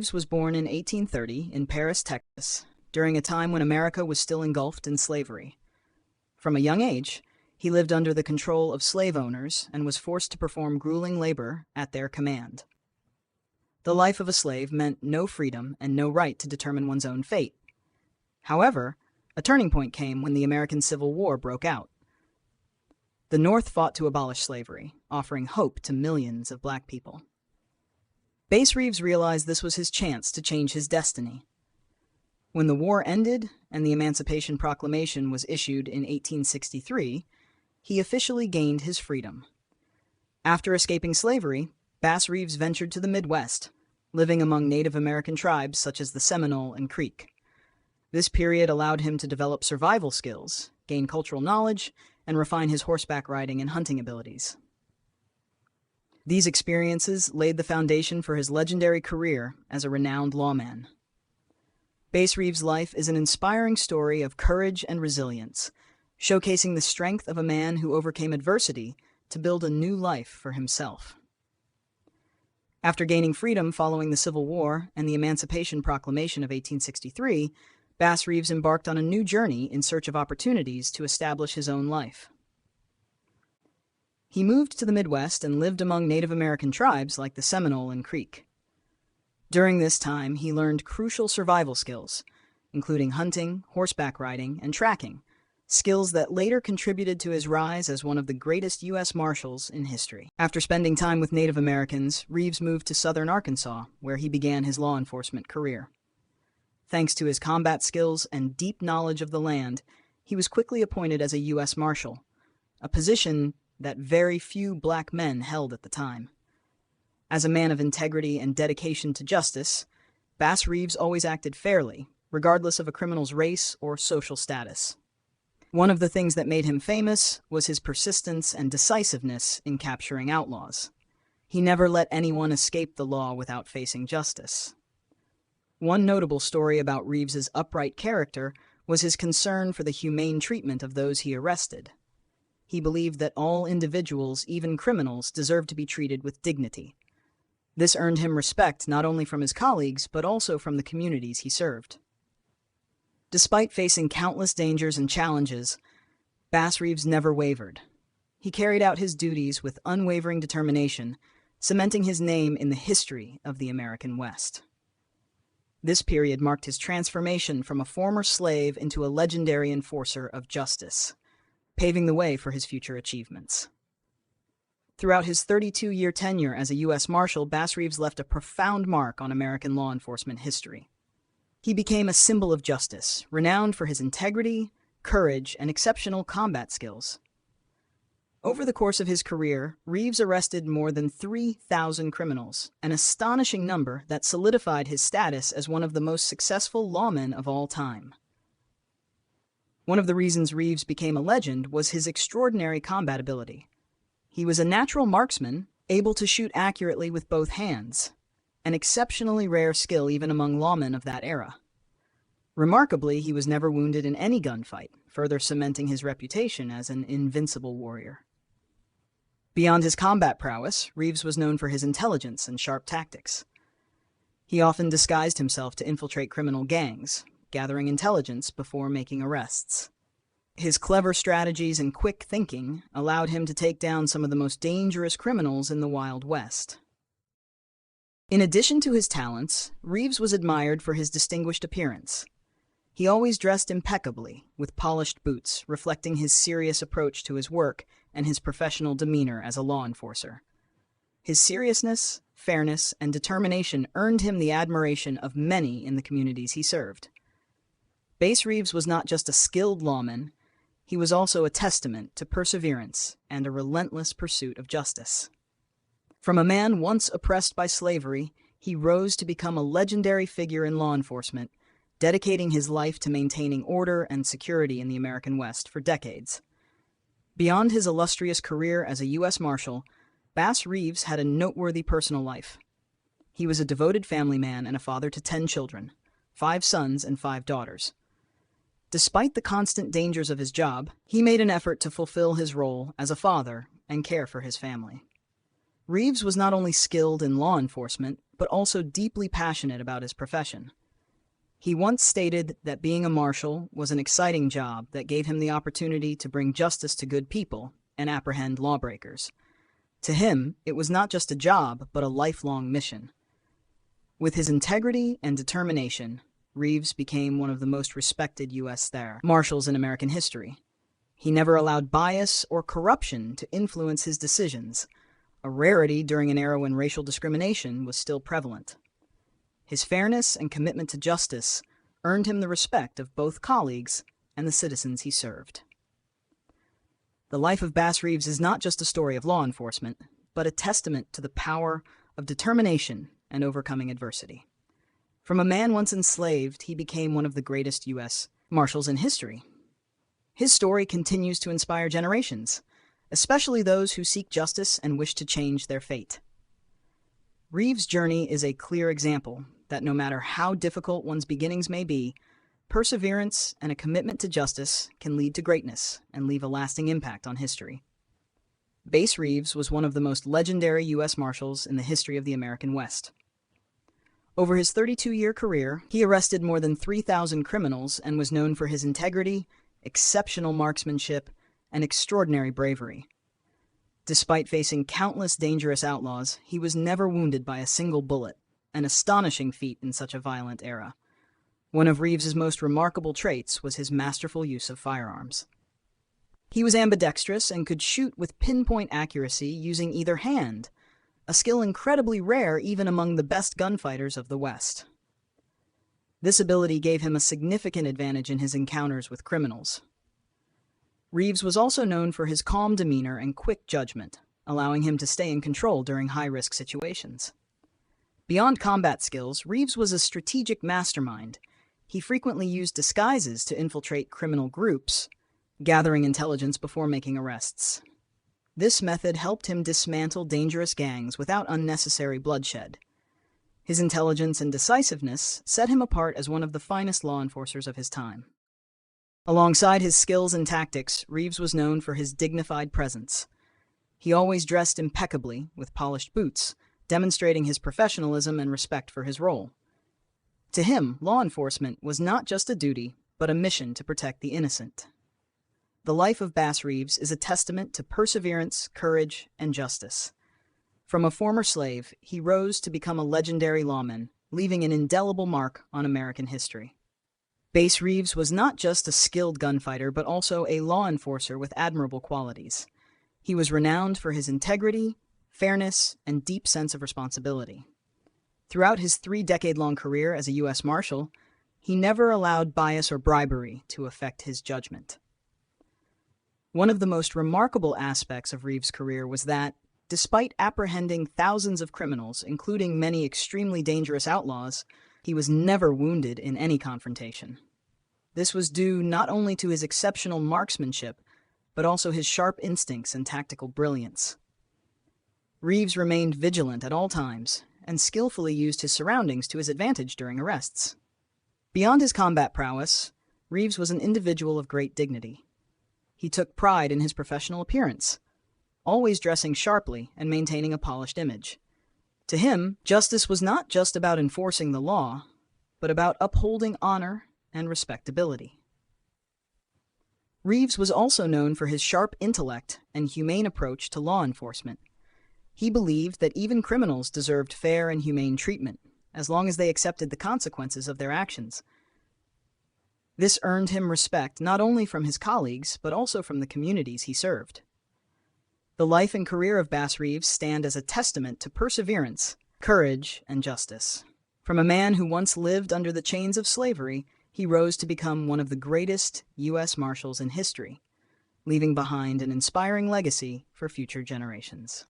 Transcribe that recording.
Reeves was born in 1830 in Paris, Texas, during a time when America was still engulfed in slavery. From a young age, he lived under the control of slave owners and was forced to perform grueling labor at their command. The life of a slave meant no freedom and no right to determine one's own fate. However, a turning point came when the American Civil War broke out. The North fought to abolish slavery, offering hope to millions of black people. Reeves realized this was his chance to change his destiny. When the war ended and the Emancipation Proclamation was issued in 1863, he officially gained his freedom. After escaping slavery, Reeves ventured to the Midwest, living among Native American tribes such as the Seminole and Creek. This period allowed him to develop survival skills, gain cultural knowledge, and refine his horseback riding and hunting abilities. These experiences laid the foundation for his legendary career as a renowned lawman. Reeves' life is an inspiring story of courage and resilience, showcasing the strength of a man who overcame adversity to build a new life for himself. After gaining freedom following the Civil War and the Emancipation Proclamation of 1863, Reeves embarked on a new journey in search of opportunities to establish his own life. He moved to the Midwest and lived among Native American tribes like the Seminole and Creek. During this time, he learned crucial survival skills, including hunting, horseback riding, and tracking, skills that later contributed to his rise as one of the greatest U.S. Marshals in history. After spending time with Native Americans, Reeves moved to southern Arkansas, where he began his law enforcement career. Thanks to his combat skills and deep knowledge of the land, he was quickly appointed as a U.S. Marshal, a position that very few black men held at the time. As a man of integrity and dedication to justice, Reeves always acted fairly, regardless of a criminal's race or social status. One of the things that made him famous was his persistence and decisiveness in capturing outlaws. He never let anyone escape the law without facing justice. One notable story about Reeves's upright character was his concern for the humane treatment of those he arrested. He believed that all individuals, even criminals, deserved to be treated with dignity. This earned him respect not only from his colleagues, but also from the communities he served. Despite facing countless dangers and challenges, Reeves never wavered. He carried out his duties with unwavering determination, cementing his name in the history of the American West. This period marked his transformation from a former slave into a legendary enforcer of justice, paving the way for his future achievements. Throughout his 32-year tenure as a U.S. Marshal, Reeves left a profound mark on American law enforcement history. He became a symbol of justice, renowned for his integrity, courage, and exceptional combat skills. Over the course of his career, Reeves arrested more than 3,000 criminals, an astonishing number that solidified his status as one of the most successful lawmen of all time. One of the reasons Reeves became a legend was his extraordinary combat ability. He was a natural marksman, able to shoot accurately with both hands, an exceptionally rare skill even among lawmen of that era. Remarkably, he was never wounded in any gunfight, further cementing his reputation as an invincible warrior. Beyond his combat prowess, Reeves was known for his intelligence and sharp tactics. He often disguised himself to infiltrate criminal gangs, gathering intelligence before making arrests. His clever strategies and quick thinking allowed him to take down some of the most dangerous criminals in the Wild West. In addition to his talents, Reeves was admired for his distinguished appearance. He always dressed impeccably, with polished boots, reflecting his serious approach to his work and his professional demeanor as a law enforcer. His seriousness, fairness, and determination earned him the admiration of many in the communities he served. Reeves was not just a skilled lawman, he was also a testament to perseverance and a relentless pursuit of justice. From a man once oppressed by slavery, he rose to become a legendary figure in law enforcement, dedicating his life to maintaining order and security in the American West for decades. Beyond his illustrious career as a U.S. Marshal, Reeves had a noteworthy personal life. He was a devoted family man and a father to 10 children, 5 sons and 5 daughters. Despite the constant dangers of his job, he made an effort to fulfill his role as a father and care for his family. Reeves was not only skilled in law enforcement, but also deeply passionate about his profession. He once stated that being a marshal was an exciting job that gave him the opportunity to bring justice to good people and apprehend lawbreakers. To him, it was not just a job, but a lifelong mission. With his integrity and determination, Reeves became one of the most respected U.S. marshals in American history. He never allowed bias or corruption to influence his decisions, a rarity during an era when racial discrimination was still prevalent. His fairness and commitment to justice earned him the respect of both colleagues and the citizens he served. The life of Bass Reeves is not just a story of law enforcement, but a testament to the power of determination and overcoming adversity. From a man once enslaved, he became one of the greatest U.S. marshals in history. His story continues to inspire generations, especially those who seek justice and wish to change their fate. Reeves' journey is a clear example that no matter how difficult one's beginnings may be, perseverance and a commitment to justice can lead to greatness and leave a lasting impact on history. Bass Reeves was one of the most legendary U.S. Marshals in the history of the American West. Over his 32-year career, he arrested more than 3,000 criminals and was known for his integrity, exceptional marksmanship, and extraordinary bravery. Despite facing countless dangerous outlaws, he was never wounded by a single bullet, an astonishing feat in such a violent era. One of Reeves's most remarkable traits was his masterful use of firearms. He was ambidextrous and could shoot with pinpoint accuracy using either hand, a skill incredibly rare even among the best gunfighters of the West. This ability gave him a significant advantage in his encounters with criminals. Reeves was also known for his calm demeanor and quick judgment, allowing him to stay in control during high-risk situations. Beyond combat skills, Reeves was a strategic mastermind. He frequently used disguises to infiltrate criminal groups, gathering intelligence before making arrests. This method helped him dismantle dangerous gangs without unnecessary bloodshed. His intelligence and decisiveness set him apart as one of the finest law enforcers of his time. Alongside his skills and tactics, Reeves was known for his dignified presence. He always dressed impeccably, with polished boots, demonstrating his professionalism and respect for his role. To him, law enforcement was not just a duty, but a mission to protect the innocent. The life of Bass Reeves is a testament to perseverance, courage, and justice. From a former slave, he rose to become a legendary lawman, leaving an indelible mark on American history. Bass Reeves was not just a skilled gunfighter, but also a law enforcer with admirable qualities. He was renowned for his integrity, fairness, and deep sense of responsibility. Throughout his 3-decade-long career as a U.S. Marshal, he never allowed bias or bribery to affect his judgment. One of the most remarkable aspects of Reeves' career was that, despite apprehending thousands of criminals, including many extremely dangerous outlaws, he was never wounded in any confrontation. This was due not only to his exceptional marksmanship, but also his sharp instincts and tactical brilliance. Reeves remained vigilant at all times and skillfully used his surroundings to his advantage during arrests. Beyond his combat prowess, Reeves was an individual of great dignity. He took pride in his professional appearance, always dressing sharply and maintaining a polished image. To him, justice was not just about enforcing the law, but about upholding honor and respectability. Reeves was also known for his sharp intellect and humane approach to law enforcement. He believed that even criminals deserved fair and humane treatment, as long as they accepted the consequences of their actions. This earned him respect not only from his colleagues, but also from the communities he served. The life and career of Bass Reeves stand as a testament to perseverance, courage, and justice. From a man who once lived under the chains of slavery, he rose to become one of the greatest U.S. Marshals in history, leaving behind an inspiring legacy for future generations.